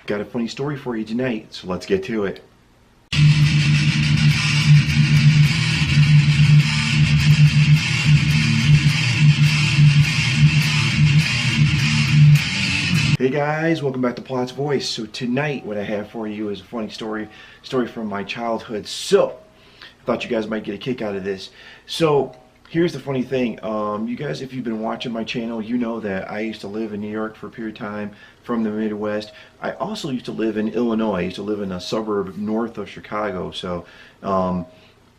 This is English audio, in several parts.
Got a funny story for you tonight, so let's get to it. Hey guys, welcome back to PlotsVoice. So tonight what I have for you is a funny story from my childhood. So I thought you guys might get a kick out of this. So here's the funny thing. You guys, if you've been watching my channel, you know that I used to live in New York for a period of time from the Midwest. I also used to live in Illinois. I used to live in a suburb north of Chicago. So another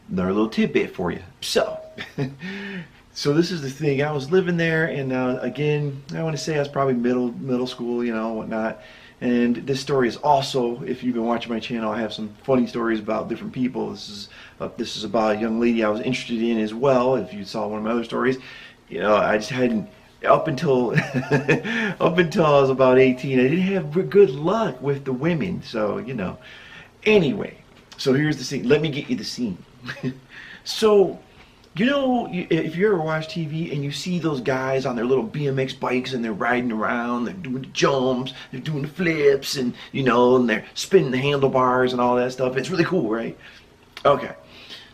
little tidbit for you. So so this is the thing. I was living there, and again, I want to say I was probably middle school, you know, whatnot. And this story is also, if you've been watching my channel, I have some funny stories about different people. This is about a young lady I was interested in as well. If you saw one of my other stories, you know, I just hadn't up until up until I was about 18. I didn't have good luck with the women, so you know. Anyway, so here's the scene. Let me get you the scene. So, you know, if you ever watch TV and you see those guys on their little BMX bikes and they're riding around, they're doing the jumps, they're doing the flips, and you know, and they're spinning the handlebars and all that stuff. It's really cool, right? Okay.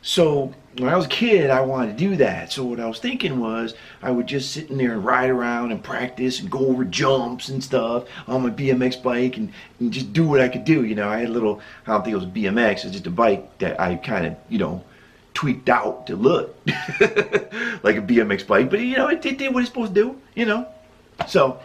So when I was a kid, I wanted to do that. So what I was thinking was I would just sit in there and ride around and practice and go over jumps and stuff on my BMX bike and just do what I could do. You know, I had a little, I don't think it was BMX, it's just a bike that I kind of, you know, tweaked out to look like a BMX bike, but you know, it did what it's supposed to do, you know. So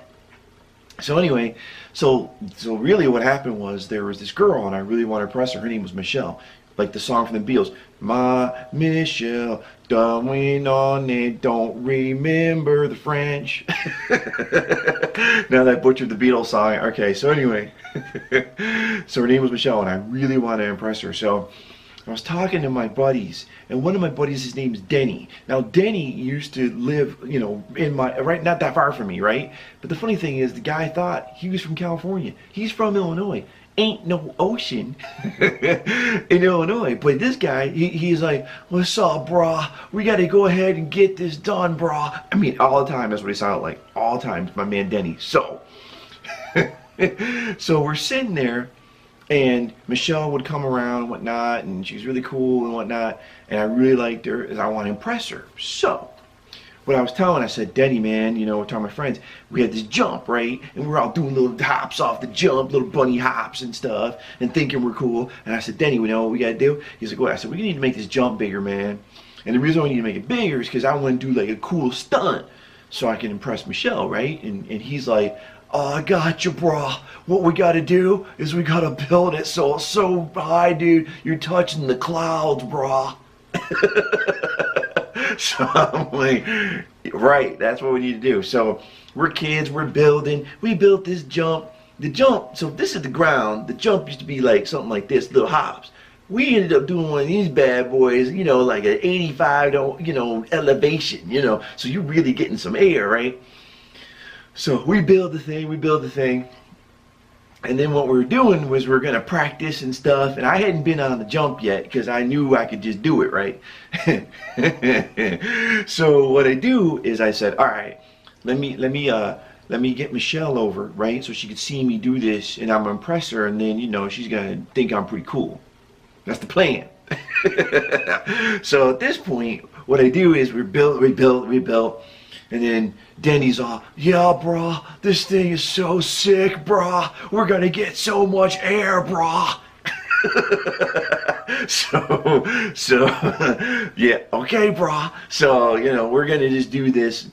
anyway, so really what happened was there was this girl and I really wanted to impress her. Her name was Michelle, like the song from the Beatles, My Michelle, going on it, don't remember the French. Now that I butchered the Beatles song. Okay, so anyway, so her name was Michelle and I really wanted to impress her. So I was talking to my buddies, and one of my buddies, his name's Denny. Now Denny used to live, you know, in my, right, not that far from me, right? But the funny thing is, the guy thought he was from California. He's from Illinois. Ain't no ocean in Illinois. But this guy, he's like, what's up, brah? We gotta go ahead and get this done, brah. I mean, all the time, that's what he sounded like. All the time, my man Denny. So, so we're sitting there, and Michelle would come around and whatnot, and she's really cool and whatnot, and I really liked her, and I want to impress her. So, what I was telling, I said, Denny, man, you know, we're telling my friends, we had this jump, right? And we're all doing little hops off the jump, little bunny hops and stuff, and thinking we're cool. And I said, Denny, you know what we got to do? He's like, what? I said, we need to make this jump bigger, man. And the reason we need to make it bigger is because I want to do like a cool stunt so I can impress Michelle, right? And he's like, oh, I got you, bro. What we gotta do is we gotta build it so it's so high, dude. You're touching the clouds, bro. So I'm like, right, that's what we need to do. So we're kids, we're building. We built this jump. The jump, so this is the ground. The jump used to be like something like this, little hops. We ended up doing one of these bad boys, you know, like an 85, you know, elevation, you know. So you're really getting some air, right? So we build the thing, and then what we were doing was we were gonna practice and stuff, and I hadn't been on the jump yet because I knew I could just do it, right? So what I do is I said, all right, let me get Michelle over, right, so she could see me do this, and I'm gonna impress her, and then you know she's gonna think I'm pretty cool. That's the plan. So at this point, what I do is we built. And then Denny's all, yeah, brah, this thing is so sick, brah. We're gonna get so much air, brah. so, yeah, okay, brah. So, you know, we're gonna just do this.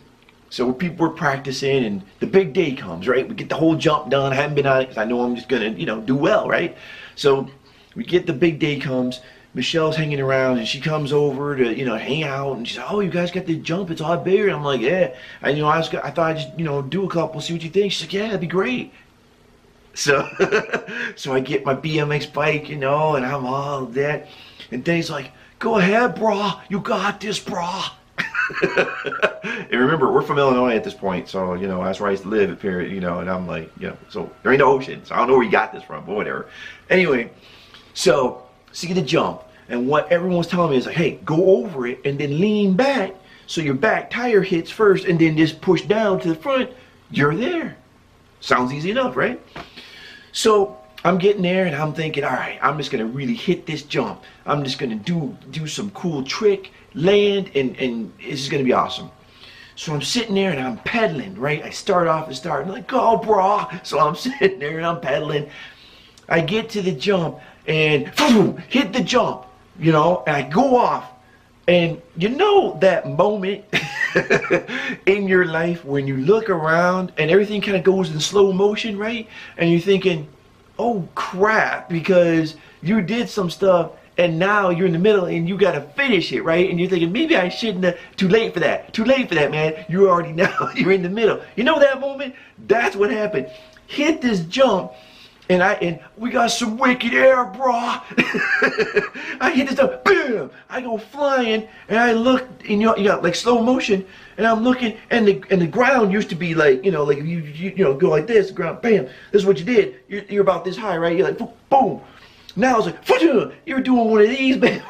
So people were practicing, and the big day comes, right? We get the whole jump done. I haven't been on it because I know I'm just gonna, you know, do well, right? So we get the big day comes. Michelle's hanging around, and she comes over to, you know, hang out, and she's like, oh, you guys got the jump, it's a lot bigger. I'm like, yeah. And, you know, I thought I'd just, you know, do a couple, see what you think. She's like, yeah, that'd be great. So, so I get my BMX bike, you know, and I'm all that. And Dave's like, go ahead, brah, you got this, brah. And remember, we're from Illinois at this point, so, you know, that's where I used to live, period, you know, and I'm like, you know, so there ain't no ocean, so I don't know where you got this from, but whatever. Anyway, so see the jump, and what everyone was telling me is like, hey, go over it and then lean back so your back tire hits first and then just push down to the front. You're there. Sounds easy enough, right? So I'm getting there and I'm thinking, all right, I'm just gonna really hit this jump. I'm just gonna do some cool trick, land, and this is gonna be awesome. So I'm sitting there and I'm pedaling, right? I start off and like, go, brah. So I'm sitting there and I'm pedaling. I get to the jump and boom, hit the jump, you know, and I go off. And you know that moment in your life when you look around and everything kind of goes in slow motion, right? And you're thinking, oh crap, because you did some stuff and now you're in the middle and you got to finish it, right? And you're thinking, maybe I shouldn't have, too late for that, man. You're already now, you're in the middle. You know that moment? That's what happened. Hit this jump. And we got some wicked air, brah. I hit this up, bam! I go flying, and I look, and you got like slow motion, and I'm looking, and the ground used to be like, you know, like you know, go like this, ground, bam. This is what you did. You're about this high, right? You're like, boom. Now it's like, you're doing one of these, man.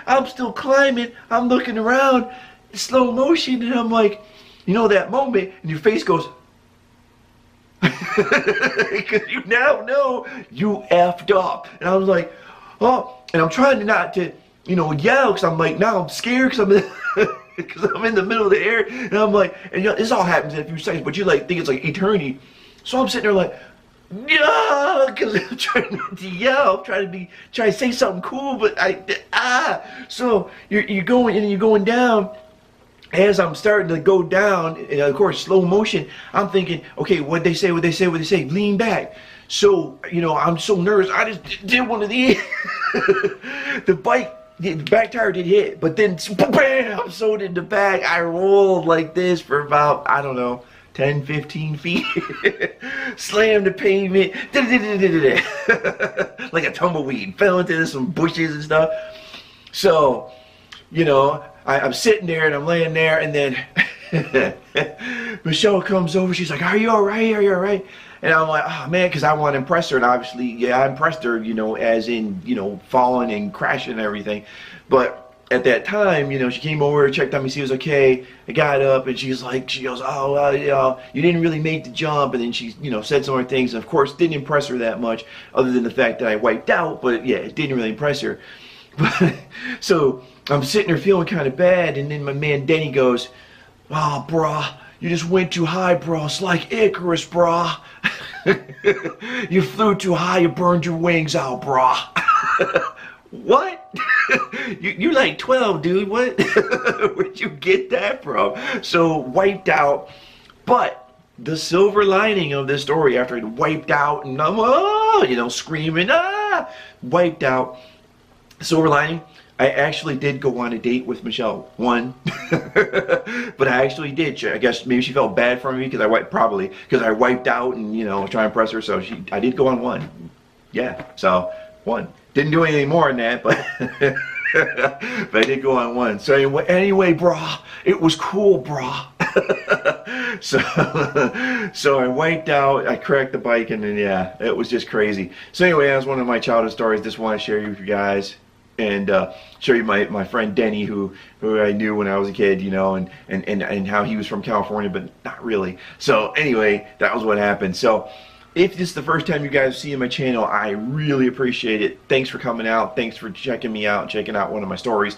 I'm still climbing. I'm looking around, slow motion, and I'm like, you know that moment, and your face goes. Because you now know you effed up. And I was like, oh, and I'm trying not to, you know, yell, because I'm like, now I'm scared because I'm in the middle of the air. And I'm like, and you know, this all happens in a few seconds, but you like think it's like eternity. So I'm sitting there like, yeah, because I'm trying not to yell, trying to say something cool, but So you're going down. As I'm starting to go down, and of course, slow motion, I'm thinking, okay, what'd they say? Lean back. So, you know, I'm so nervous. I just did one of these. The back tire did hit, but then, bam, so did the back. I rolled like this for about, I don't know, 10, 15 feet. Slammed the pavement. Like a tumbleweed. Fell into some bushes and stuff. So, you know, I'm sitting there and I'm laying there, and then Michelle comes over. She's like, are you all right? Are you all right? And I'm like, oh man, because I want to impress her. And obviously, yeah, I impressed her, you know, as in, you know, falling and crashing and everything. But at that time, you know, she came over, checked on me, see it was okay. I got up and she goes, oh, well, you know, you didn't really make the jump. And then she, you know, said some more things. And of course, didn't impress her that much, other than the fact that I wiped out. But yeah, it didn't really impress her. But so I'm sitting there feeling kind of bad, and then my man Denny goes, oh, brah, you just went too high, bro. It's like Icarus, brah. You flew too high, you burned your wings out, brah. What? You're like 12, dude. What? Where'd you get that from? So wiped out. But the silver lining of this story, after it wiped out and I'm, oh, you know, screaming, wiped out. Silver lining, I actually did go on a date with Michelle. One. But I actually did. I guess maybe she felt bad for me because I wiped out and, you know, trying to impress her. So I did go on one. Yeah. So one. Didn't do anything more than that, but but I did go on one. So anyway, brah, it was cool, brah. So I wiped out, I cracked the bike, and then yeah, it was just crazy. So anyway, that was one of my childhood stories. Just want to share with you guys and show you my friend Denny, who I knew when I was a kid, you know, and how he was from California, but not really. So anyway, that was what happened. So if this is the first time you guys see my channel, I really appreciate it. Thanks for coming out. Thanks for checking me out and checking out one of my stories.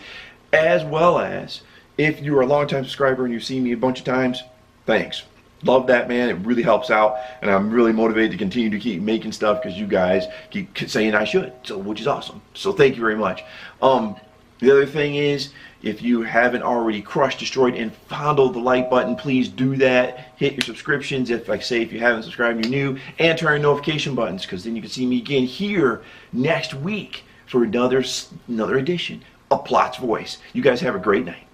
As well as, if you're a long-time subscriber and you've seen me a bunch of times, thanks. Love that, man. It really helps out, and I'm really motivated to continue to keep making stuff because you guys keep saying I should, so which is awesome. So thank you very much. The other thing is, if you haven't already crushed, destroyed, and fondled the like button, please do that. Hit your subscriptions if, like say, if you haven't subscribed, you're new, and turn on notification buttons, because then you can see me again here next week for another edition of Plot's Voice. You guys have a great night.